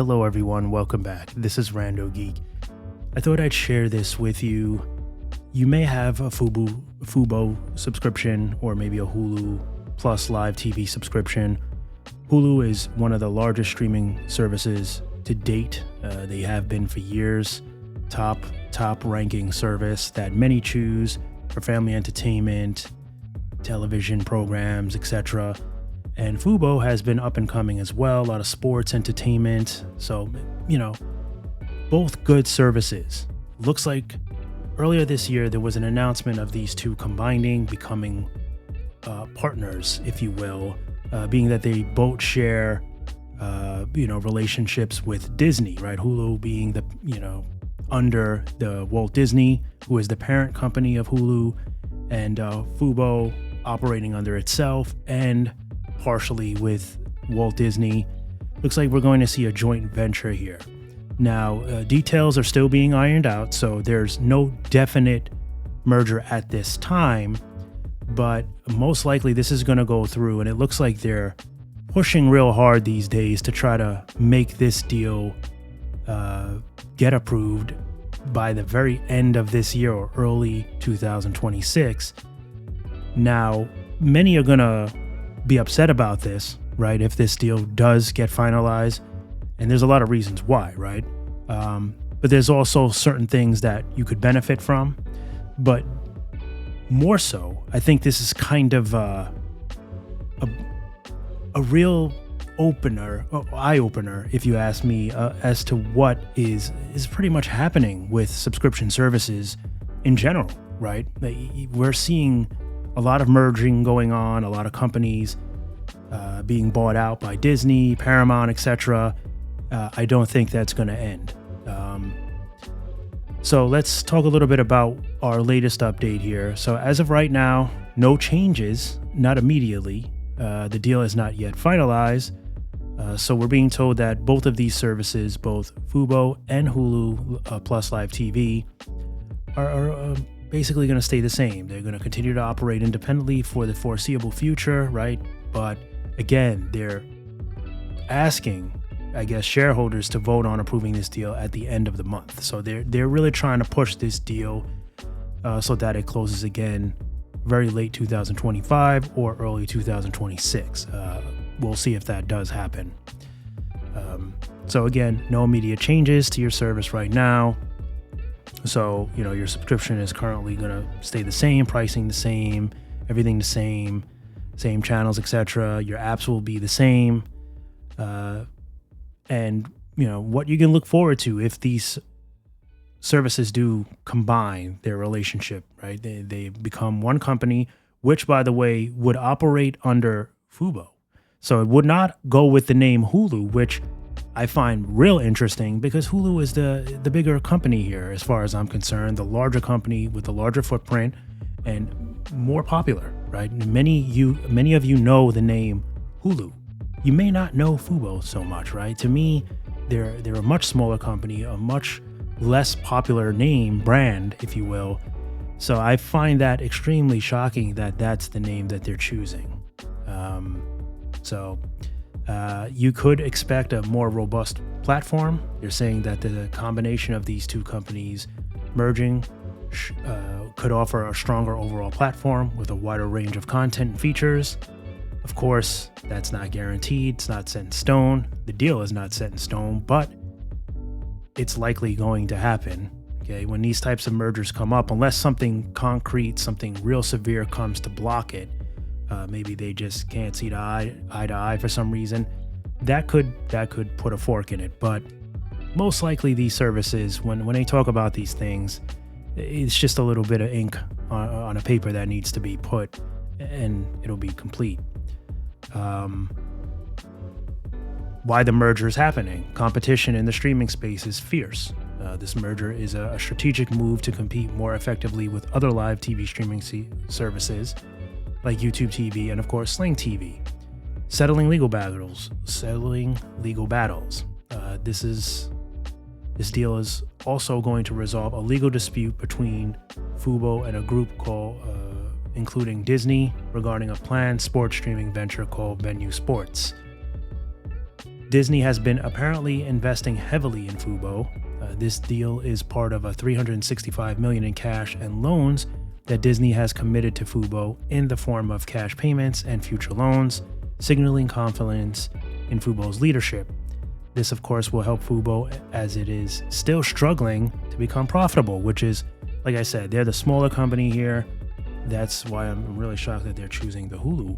Hello everyone, welcome back. This is RandoGEEK. I thought I'd share this with you. You may have a Fubo subscription or maybe a Hulu Plus live TV subscription. Hulu is one of the largest streaming services to date. They have been for years. Top ranking service that many choose for family entertainment, television programs, etc. And Fubo has been up and coming as well, a lot of sports, entertainment. So, both good services. Looks like earlier this year, there was an announcement of these two combining, becoming partners, if you will, being that they both share, relationships with Disney, right? Hulu being under the Walt Disney, who is the parent company of Hulu, and Fubo operating under itself and partially with Walt Disney. Looks like we're going to see a joint venture here. Now, details are still being ironed out, so there's no definite merger at this time, but most likely this is going to go through, and it looks like they're pushing real hard these days to try to make this deal get approved by the very end of this year or early 2026. Now, many are going to be upset about this, right? If this deal does get finalized, and there's a lot of reasons why, right? But there's also certain things that you could benefit from. But more so, I think this is kind of a real eye opener, if you ask me, as to what is pretty much happening with subscription services in general, right? We're seeing a lot of merging going on, a lot of companies being bought out by Disney, Paramount, etc. I don't think that's going to end. So let's talk a little bit about our latest update here. So as of right now, no changes, not immediately. The deal is not yet finalized. So we're being told that both of these services, both Fubo and Hulu Plus Live TV, are basically going to stay the same. They're going to continue to operate independently for the foreseeable future, right? But again, they're asking, I guess, shareholders to vote on approving this deal at the end of the month. So they're really trying to push this deal so that it closes again very late 2025 or early 2026. We'll see if that does happen. So again, no immediate changes to your service right now. So, your subscription is currently going to stay the same, pricing the same, everything the same channels, etc. Your apps will be the same. And, what you can look forward to if these services do combine their relationship, right? They become one company, which, by the way, would operate under Fubo. So it would not go with the name Hulu, which I find real interesting because Hulu is the bigger company here, as far as I'm concerned, the larger company with the larger footprint and more popular, right? Many of you know the name Hulu. You may not know Fubo so much, right? To me, they're a much smaller company, a much less popular brand, if you will. So I find that extremely shocking that that's the name that they're choosing. You could expect a more robust platform. They're saying that the combination of these two companies merging could offer a stronger overall platform with a wider range of content and features. Of course, that's not guaranteed. It's not set in stone. The deal is not set in stone, but it's likely going to happen. Okay, when these types of mergers come up, unless something concrete, something real severe comes to block it, maybe they just can't see eye to eye for some reason, that could put a fork in it. But most likely these services, when they talk about these things, it's just a little bit of ink on a paper that needs to be put, and it'll be complete. Why the merger is happening. Competition in the streaming space is fierce. This merger is a strategic move to compete more effectively with other live TV streaming services like YouTube TV and, of course, Sling TV. Settling legal battles. This deal is also going to resolve a legal dispute between Fubo and a group including Disney regarding a planned sports streaming venture called Venue Sports. Disney has been apparently investing heavily in Fubo. This deal is part of a $365 million in cash and loans that Disney has committed to Fubo in the form of cash payments and future loans, signaling confidence in Fubo's leadership. This, of course, will help Fubo as it is still struggling to become profitable, which is, like I said, they're the smaller company here. That's why I'm really shocked that they're choosing the Hulu,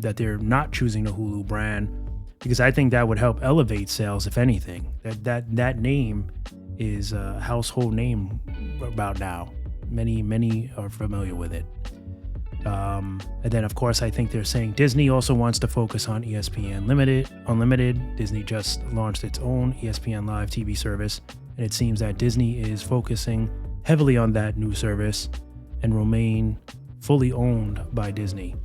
that they're not choosing the Hulu brand, because I think that would help elevate sales, if anything. That name is a household name about now. Many are familiar with it. And then, of course, I think they're saying Disney also wants to focus on ESPN Unlimited. Disney just launched its own ESPN Live TV service, and it seems that Disney is focusing heavily on that new service and remain fully owned by Disney.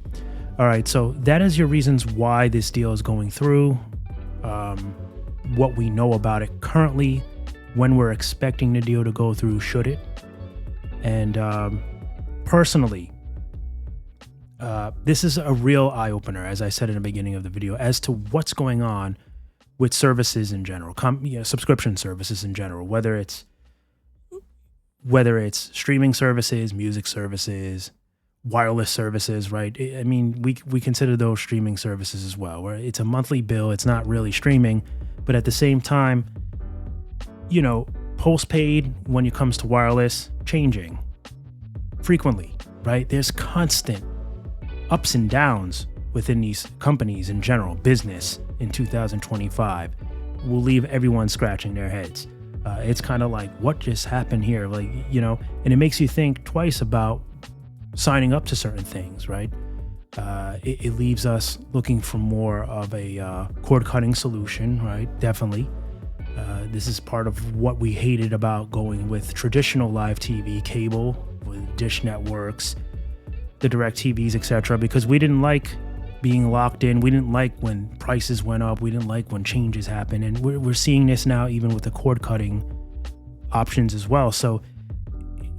All right, so that is your reasons why this deal is going through, what we know about it currently, when we're expecting the deal to go through, should it. And personally, this is a real eye-opener, as I said in the beginning of the video, as to what's going on with services in general, subscription services in general, whether it's streaming services, music services, wireless services, right? I mean, we consider those streaming services as well, where it's a monthly bill. It's not really streaming, but at the same time, postpaid when it comes to wireless, changing frequently, right? There's constant ups and downs within these companies in general. Business in 2025 will leave everyone scratching their heads. It's kind of like, what just happened here? And it makes you think twice about signing up to certain things, right? It leaves us looking for more of a cord cutting solution, right? Definitely. This is part of what we hated about going with traditional live TV, cable, with dish networks, the direct TVs, etc., because we didn't like being locked in. We didn't like when prices went up. We didn't like when changes happen. And we're seeing this now even with the cord cutting options as well. So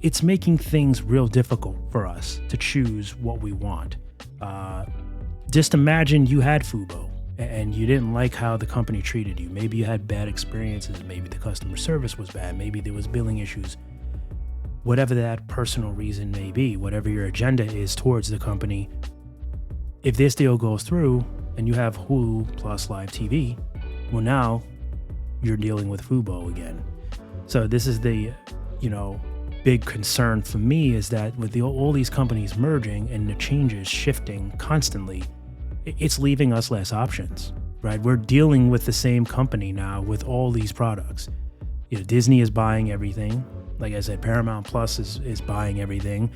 it's making things real difficult for us to choose what we want. Just imagine you had Fubo and you didn't like how the company treated you. Maybe you had bad experiences. Maybe the customer service was bad. Maybe there was billing issues. Whatever that personal reason may be, whatever your agenda is towards the company, if this deal goes through and you have Hulu plus live TV, well, now you're dealing with Fubo again. So this is the, big concern for me, is that with all these companies merging and the changes shifting constantly, it's leaving us less options, right? We're dealing with the same company now with all these products. Disney is buying everything. Like I said, Paramount Plus is buying everything.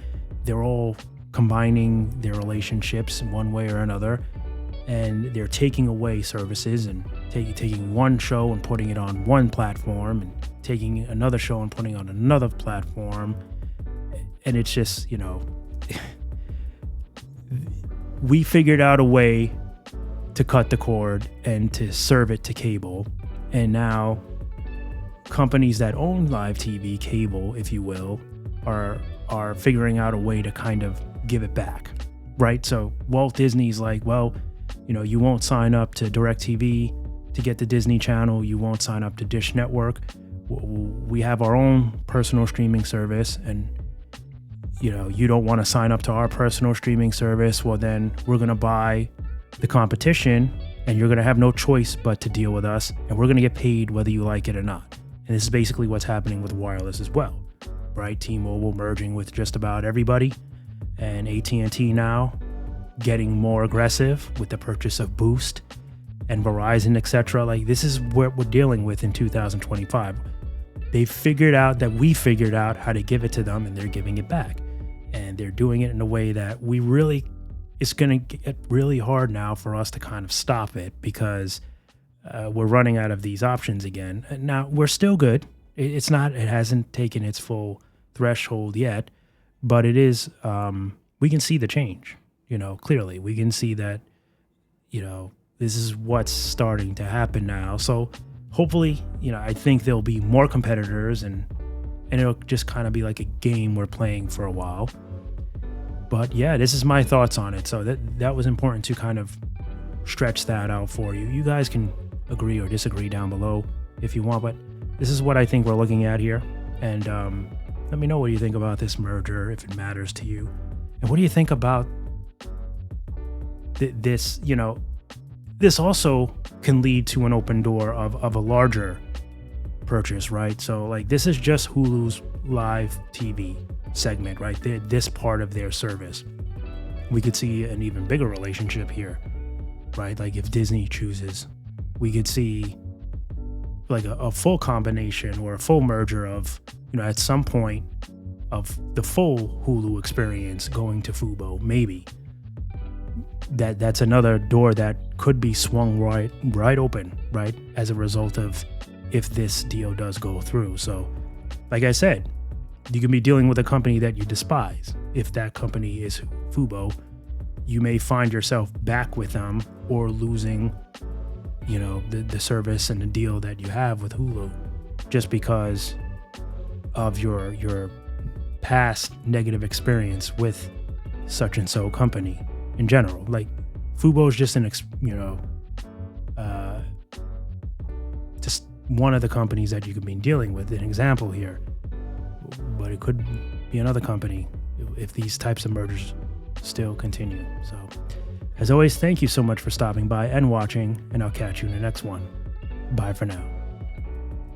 They're all combining their relationships in one way or another, and they're taking away services and taking one show and putting it on one platform, and taking another show and putting it on another platform. And it's just, we figured out a way to cut the cord and to serve it to cable, and now companies that own live TV, cable, if you will, are figuring out a way to kind of give it back, right? So Walt Disney's like, well, you won't sign up to DirecTV to get the Disney Channel. You won't sign up to Dish Network. We have our own personal streaming service, and you don't want to sign up to our personal streaming service. Well, then we're going to buy the competition, and you're going to have no choice but to deal with us, and we're going to get paid whether you like it or not. And this is basically what's happening with wireless as well, right? T-Mobile merging with just about everybody, and AT&T now getting more aggressive with the purchase of Boost and Verizon, etc. Like, this is what we're dealing with in 2025. They figured out that we figured out how to give it to them, and they're giving it back. And they're doing it in a way that it's going to get really hard now for us to kind of stop it, because we're running out of these options again. Now, we're still good. It hasn't taken its full threshold yet, but it is, we can see the change, clearly. We can see that, this is what's starting to happen now. So hopefully, I think there'll be more competitors, and it'll just kind of be like a game we're playing for a while. But yeah, this is my thoughts on it. So that was important to kind of stretch that out for you. You guys can agree or disagree down below if you want, but this is what I think we're looking at here. And let me know what you think about this merger, if it matters to you. And what do you think about this? You know, this also can lead to an open door of a larger purchase, right? So like this is just Hulu's live TV segment, right? This part of their service. We could see an even bigger relationship here, right? Like if Disney chooses, we could see like a full combination or a full merger of, you know, at some point of the full Hulu experience going to Fubo, maybe. That's another door that could be swung right open, right? As a result of if this deal does go through. So, like I said, you can be dealing with a company that you despise. If that company is Fubo, you may find yourself back with them or losing, you know, the service and the deal that you have with Hulu just because of your past negative experience with such and so company in general. Like Fubo is just just one of the companies that you could be dealing with, an example here, but it could be another company if these types of mergers still continue. So as always, thank you so much for stopping by and watching, and I'll catch you in the next one. Bye for now.